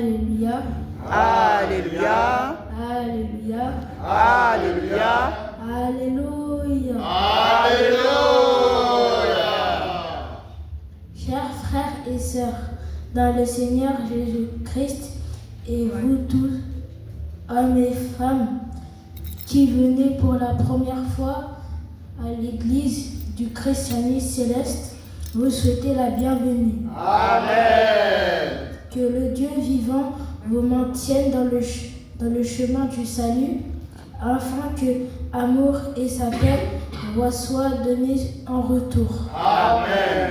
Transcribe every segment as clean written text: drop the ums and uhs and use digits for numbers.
Alléluia. Alléluia. Alléluia. Alléluia. Alléluia. Alléluia. Chers frères et sœurs, dans le Seigneur Jésus-Christ, et vous tous, hommes et femmes, qui venez pour la première fois à l'église du christianisme céleste, vous souhaitez la bienvenue. Amen. Que le Dieu vivant vous maintienne dans le chemin du salut, afin que amour et sa paix vous soient donnés en retour. Amen.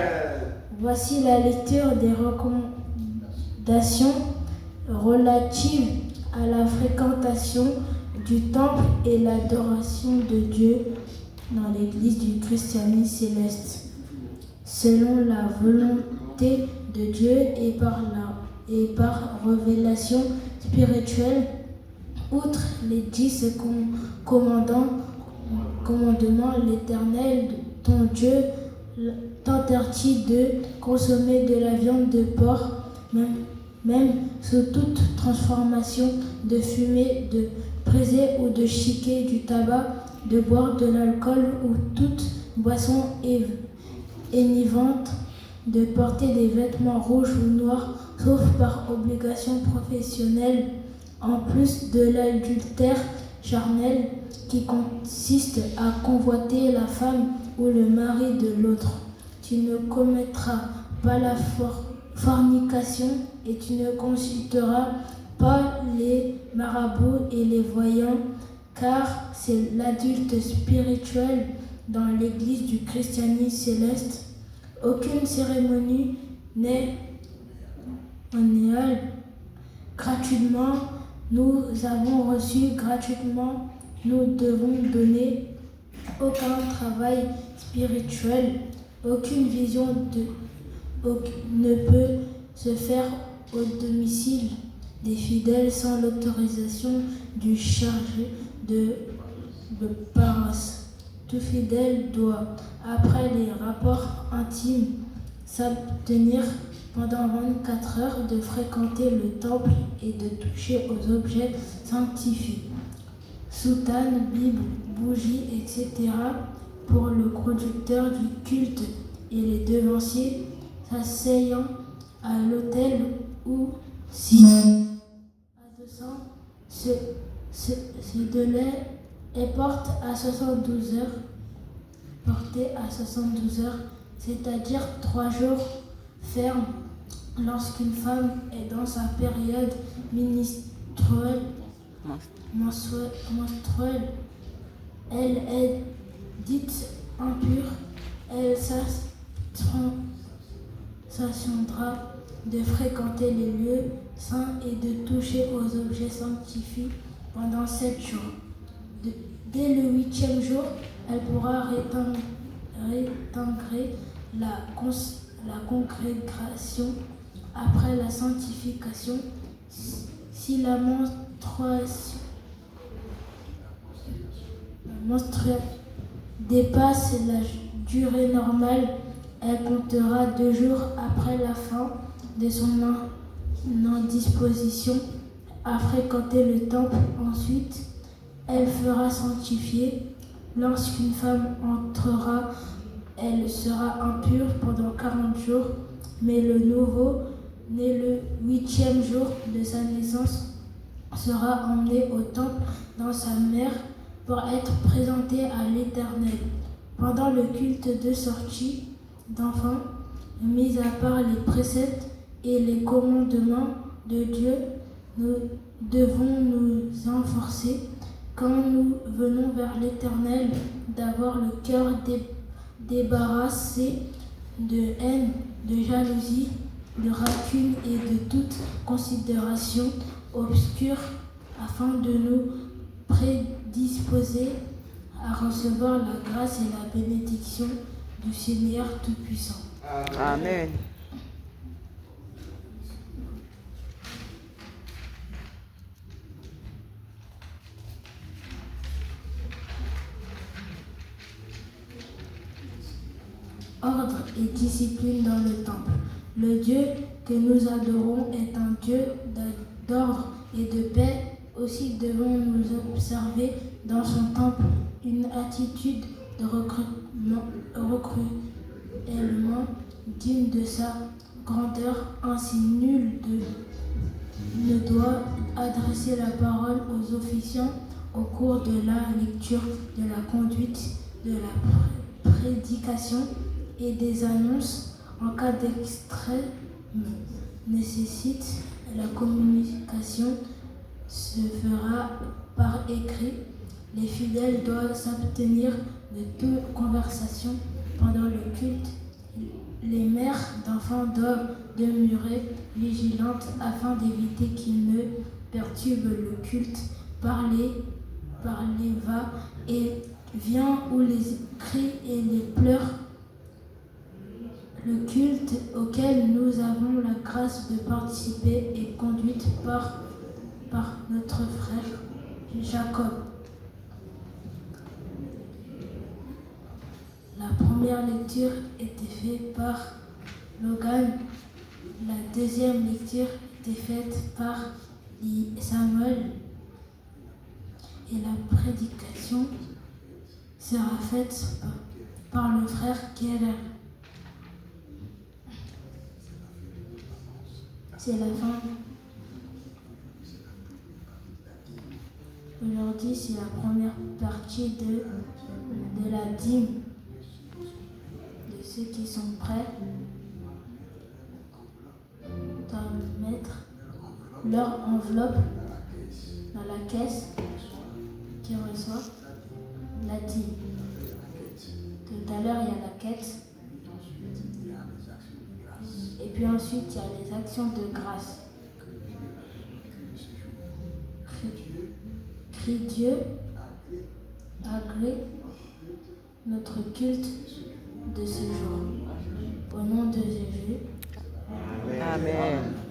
Voici la lecture des recommandations relatives à la fréquentation du temple et l'adoration de Dieu dans l'église du christianisme céleste, selon la volonté de Dieu et par révélation spirituelle. Outre les 10 commandements, l'Éternel, ton Dieu, t'interdit de consommer de la viande de porc, même sous toute transformation, de fumer, de briser ou de chiquer du tabac, de boire de l'alcool ou toute boisson enivrante, de porter des vêtements rouges ou noirs, sauf par obligation professionnelle, en plus de l'adultère charnel qui consiste à convoiter la femme ou le mari de l'autre. Tu ne commettras pas la fornication et tu ne consulteras pas les marabouts et les voyants, car c'est l'adulte spirituel dans l'église du christianisme céleste. Aucune cérémonie n'est annuelle. Gratuitement, nous avons reçu gratuitement, nous devons donner. Aucun travail spirituel, aucune vision ne peut se faire au domicile des fidèles sans l'autorisation du chargé de paroisse. Tout fidèle doit, après les rapports intimes, s'abstenir pendant 24 heures de fréquenter le temple et de toucher aux objets sanctifiés, soutane, Bible, bougies, etc. pour le conducteur du culte et les devanciers s'asseyant à l'autel ou si adressant ce délai est porté à 72 heures, c'est-à-dire 3 jours fermes. Lorsqu'une femme est dans sa période menstruelle, elle est dite impure, elle s'abstiendra de fréquenter les lieux saints et de toucher aux objets sanctifiés pendant 7 jours. Dès le 8e jour, elle pourra réintégrer la congrégation après la sanctification. Si la menstruation dépasse la durée normale, elle comptera 2 jours après la fin de son indisposition à fréquenter le temple. Ensuite, elle fera sanctifier. Lorsqu'une femme entrera, elle sera impure pendant 40 jours, mais le nouveau, né le 8e jour de sa naissance, sera emmené au temple dans sa mère pour être présenté à l'Éternel. Pendant le culte de sortie d'enfants, mis à part les préceptes et les commandements de Dieu, nous devons nous efforcer, quand nous venons vers l'Éternel, d'avoir le cœur débarrassé de haine, de jalousie, de rancune et de toute considération obscure, afin de nous prédisposer à recevoir la grâce et la bénédiction du Seigneur Tout-Puissant. Amen. Ordre et discipline dans le temple. Le Dieu que nous adorons est un Dieu d'ordre et de paix. Aussi devons-nous observer dans son temple une attitude de recrutement digne de sa grandeur. Ainsi, nul ne doit adresser la parole aux officiants au cours de la lecture, de la conduite, de la prédication et des annonces. En cas d'extrême nécessite, la communication se fera par écrit. Les fidèles doivent s'abstenir de toute conversation pendant le culte. Les mères d'enfants doivent demeurer vigilantes afin d'éviter qu'ils ne perturbent le culte par les va-et-vient ou les cris et les pleurs. Le culte auquel nous avons la grâce de participer est conduit par notre frère Jacob. La première lecture était faite par Logan. La deuxième lecture était faite par Samuel. Et la prédication sera faite par le frère Keller. C'est la fin. Aujourd'hui, c'est la première partie de la dîme. De ceux qui sont prêts doivent mettre leur enveloppe dans la caisse qui reçoit la dîme. Tout à l'heure, il y a la quête. Et puis ensuite, il y a les actions de grâce. Crie Dieu, agrée notre culte de ce jour. Au nom de Jésus. Amen.